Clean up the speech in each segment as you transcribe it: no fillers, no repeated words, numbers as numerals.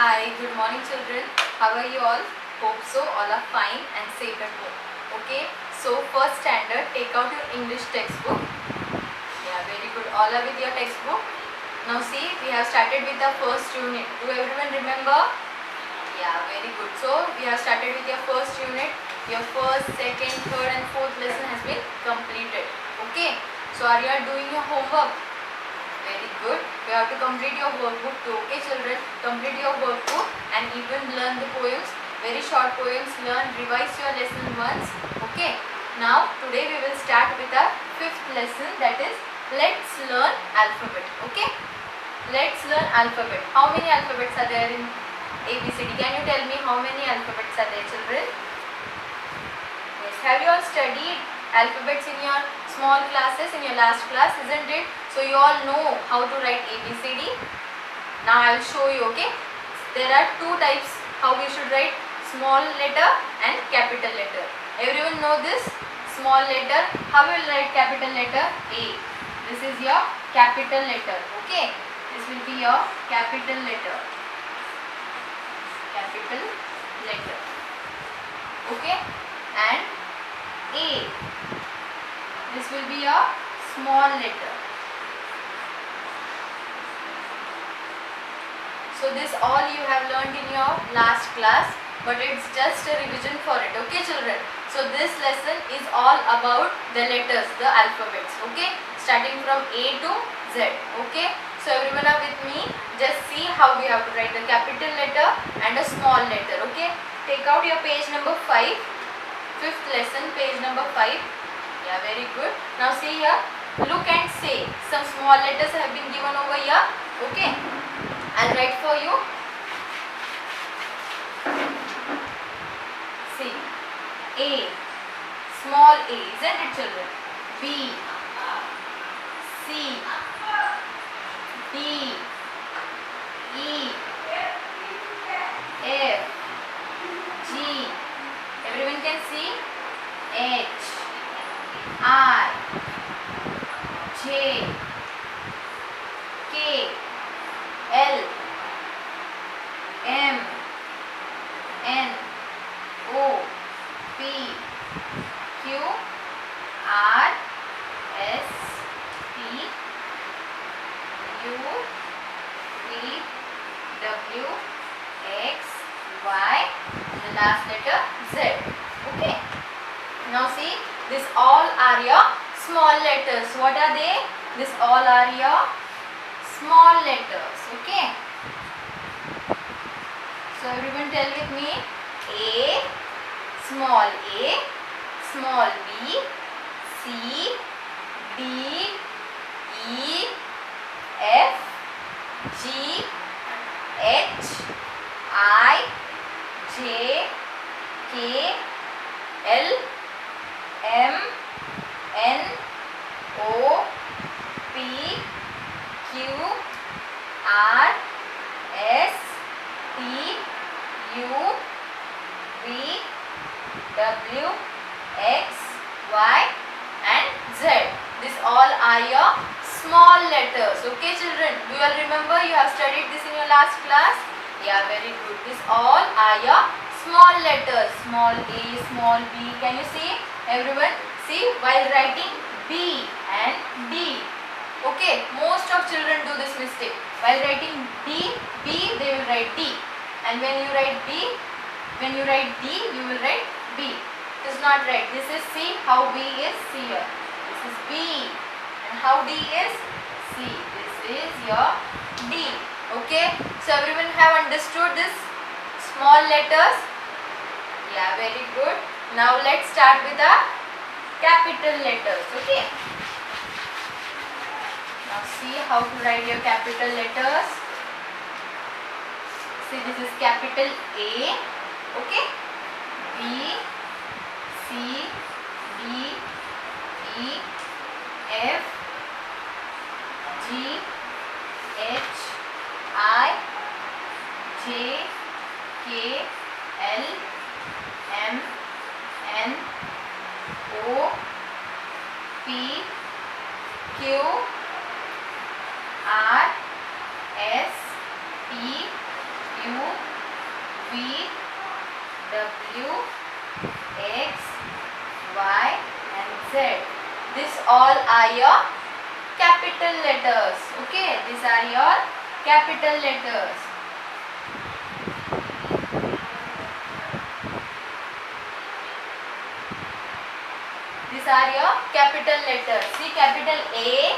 Hi, good morning children. How are you all? Hope so. All are fine and safe at home. Okay. So first standard, take out your English textbook. Yeah, very good. All are with your textbook. Now see, we have started with the first unit. Do everyone remember? Yeah, very good. So we have started with your first unit. Your first, second, third and fourth lesson has been completed. Okay. So are you all doing your homework? Very good. You have to complete your workbook too. Okay children, complete your workbook and even learn the poems. Very short poems. Learn, revise your lesson once. Okay. Now today we will start with our fifth lesson, that is let's learn alphabet. Okay. Let's learn alphabet. How many alphabets are there in ABCD? Can you tell me how many alphabets are there children? Yes. Have you all studied alphabets in your small classes, in your last class, isn't it? So you all know how to write ABCD. Now I will show you. Okay, there are two types how we should write: small letter and capital letter. Everyone know this? Small letter, how we will write capital letter? A. This is your capital letter. Okay, this will be your capital letter. Capital letter. Okay, and A. This will be your small letter. So this all you have learned in your last class, but it's just a revision for it. Okay children. So this lesson is all about the letters, the alphabets. Okay, starting from A to Z. Okay, so everyone are with me. Just see how we have to write the capital letter and a small letter. Okay, take out your page number 5. Fifth lesson, page number 5. Yeah, very good. Now see here, look and say. Some small letters have been given over here. Okay, I'll write for you. See, A, small a, isn't it children? B, C, D, E, F, G, everyone can see? H, I, J, K, L, M, N, O, P, Q, R, S, T, U, V, W, X, Y, and the last letter Z. Okay. Now see, this all are your small letters. What are they? This all are your small letters. Okay. So everyone tell with me: A, small b, C, D, E, F, G, H, I, J, K, L, M, N, O, P, Q, R, S, T, U, V, W, X, Y and Z. These all are your small letters. Okay children, do you all remember? You have studied this in your last class? Yeah, very good. These all are your small letters. Small a, small b. Can you see? Everyone see, while writing B and D. Okay, most of children do this mistake. While writing D, B, they will write D. And when you write D, you will write B. It is not right. This is C. How B is C here. This is B. And how D is C. This is your D. Okay. So everyone have understood this small letters? Yeah, very good. Now let's start with the capital letters. Okay. Now see how to write your capital letters. See, this is capital A. Okay. B, C, D, E, F, G, H, I, J, K, L, M, N, O, P, Q, R, S, T, Q, V, W, X, Y and Z. These all are your capital letters. Okay, these are your capital letters. These are your capital letters. See, capital A.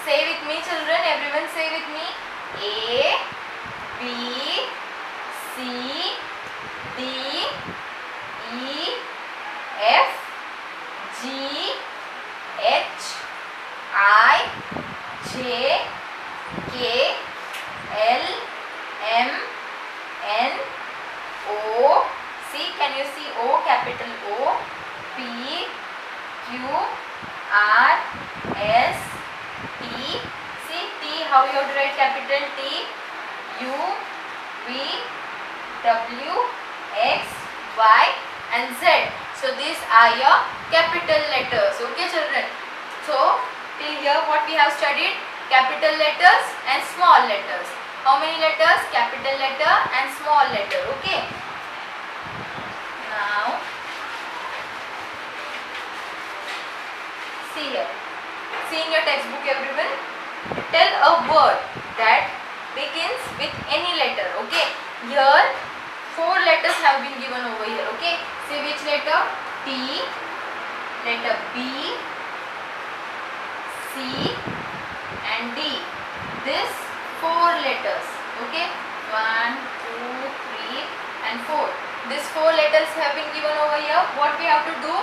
Say with me, children. Everyone say with me. A, B, C, D, E, F, G, H, I, J, K, L, M, N, O. See, can you see O? Capital O. P, Q, R, S, T. See T, how you have to write capital T? U, V, W, X, Y and Z. So these are your capital letters. Okay children. So till here what we have studied? Capital letters and small letters. How many letters? Capital letter and small letter. Okay. Now see here. See in your textbook everyone. Tell a word that begins with any letter. Okay. Here 4 letters have been given over here. Okay. Say which letter? T, letter B, C and D. These 4 letters. Okay. 1, 2, 3 and 4. These 4 letters have been given over here. What we have to do?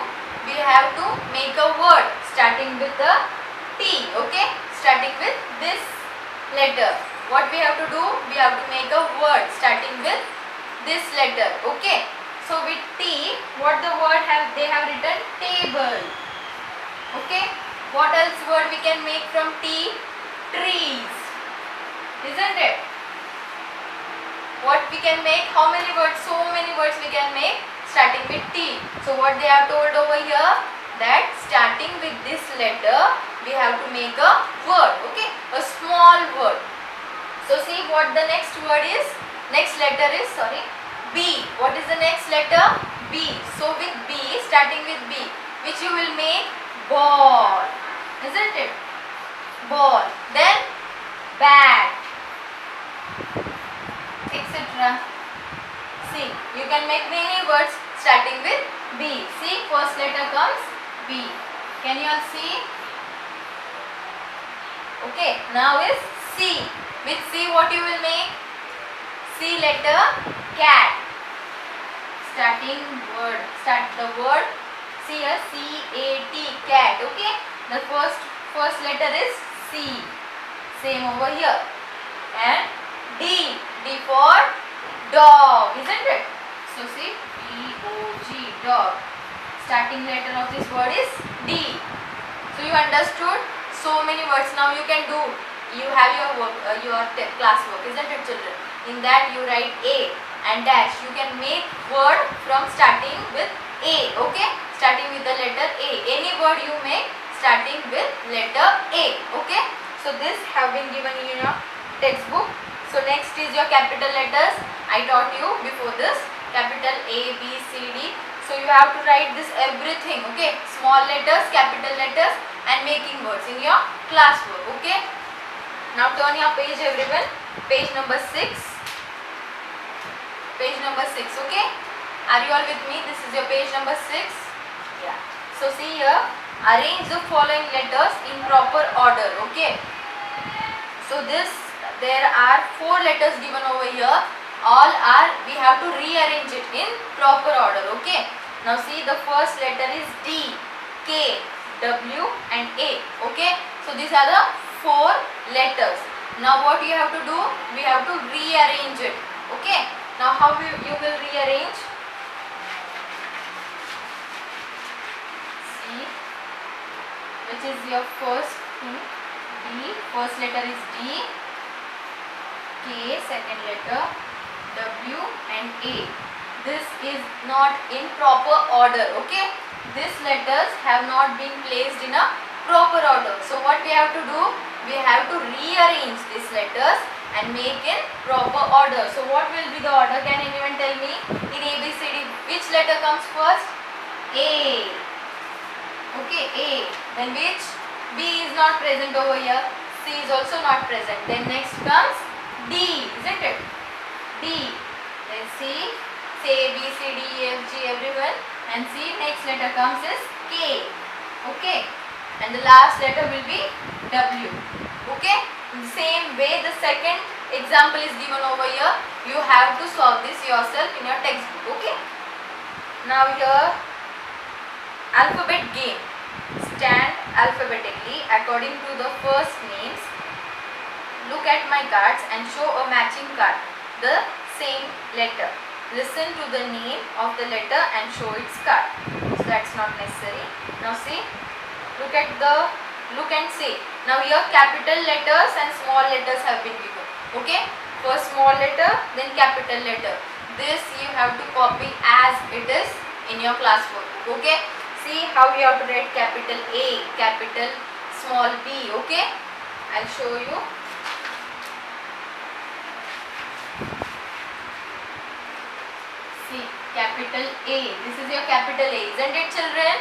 We have to make a word starting with the T. Okay. Starting with this letter. What we have to do? We have to make a word starting with this letter. Okay. So with T, what the word have? They have written table. Okay. What else word we can make from T? Trees. Isn't it? What we can make? How many words? So many words we can make starting with T. So what they have told over here? That starting with this letter, we have to make a word. Okay. A small word. So see what the next word is. Next letter is, B. What is the next letter? B. So with B, starting with B, which you will make ball. Isn't it? Ball. Then bat, etc. See, you can make many words starting with B. See, first letter comes B. Can you all see? Okay, now is C. With C, what you will make? C letter, cat. Starting word, start the word. See here, C-A-T, cat. Okay, the first letter is C. Same over here. And D. D for dog, isn't it? So see, D-O-G, dog. Starting letter of this word is D. So you understood so many words. Now you can do. You have your work, class work, isn't it, children? In that you write A and dash. You can make word from starting with A. Okay, starting with the letter A. Any word you make starting with letter A. Okay. So this have been given in your textbook. So next is your capital letters. I taught you before this capital A, B, C, D. So you have to write this everything. Okay, small letters, capital letters, and making words in your classwork. Okay. Now turn your page everyone. Page number 6. Page number 6. Okay. Are you all with me? This is your page number 6. Yeah. So see here. Arrange the following letters in proper order. Okay. So there are 4 letters given over here. All are, we have to rearrange it in proper order. Okay. Now see, the first letter is D, K, W and A. Okay. So these are the 4 letters. Now what you have to do? We have to rearrange it. Okay. Now how you will rearrange? See, which is your first thing? D. First letter is D. K, second letter, W and A. This is not in proper order. Okay. These letters have not been placed in a proper order. So what we have to do? We have to rearrange these letters and make in proper order. So what will be the order? Can anyone tell me? In ABCD, which letter comes first? A. Okay, A. Then which? B is not present over here. C is also not present. Then next comes D, isn't it? D. Then C. Say A, B, C, D, E, F, G, everyone. And C, next letter comes is K. Okay. And the last letter will be W. Okay. In the same way, the second example is given over here. You have to solve this yourself in your textbook. Okay. Now here, alphabet game. Stand alphabetically according to the first names. Look at my cards and show a matching card, the same letter. Listen to the name of the letter and show its card. So that's not necessary. Now see, look and say. Now here capital letters and small letters have been given. Okay, first small letter, then capital letter. This you have to copy as it is in your class workbook. Okay, see how you have to write capital A, capital small b. Okay, I'll show you. See, capital A. This is your capital A, isn't it, children?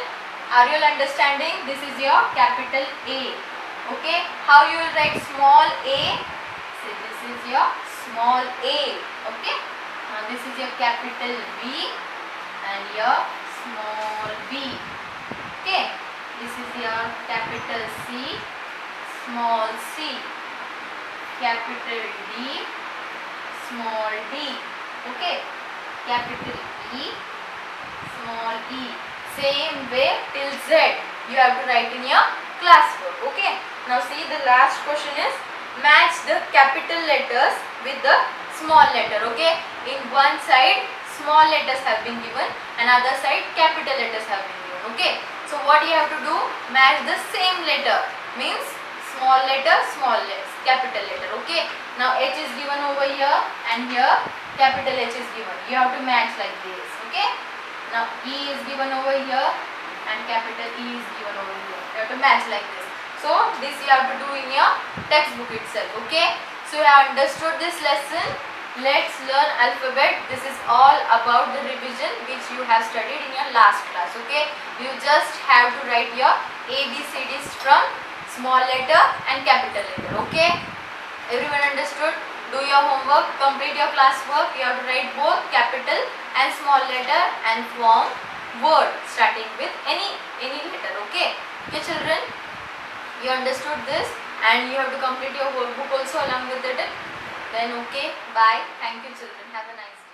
Are you all understanding? This is your capital A. Okay, how you will write small a? See, this is your small a. Okay, now this is your capital B and your small b. Okay, this is your capital C, small c, capital D, small d. Okay, capital E, small e. Same way till Z you have to write in your classwork. Okay, now see, the last question is match the capital letters with the small letter. Okay, in one side small letters have been given, another side capital letters have been given. Okay, so what you have to do? Match the same letter, means small letter, capital letter. Okay, now H is given over here and here capital H is given. You have to match like this. Okay, now E is given over here and capital E is given over here. You have to match like this. So this you have to do in your textbook itself. Okay, so you have understood this lesson. Let's learn alphabet. This is all about the revision which you have studied in your last class. Okay, you just have to write your ABCDs from small letter and capital letter. Okay, everyone understood? Do your homework, complete your classwork. You have to write both capital and small letter and form word starting with any letter. Okay, okay children, you understood this and you have to complete your whole book also along with it. Then okay, bye. Thank you children. Have a nice day.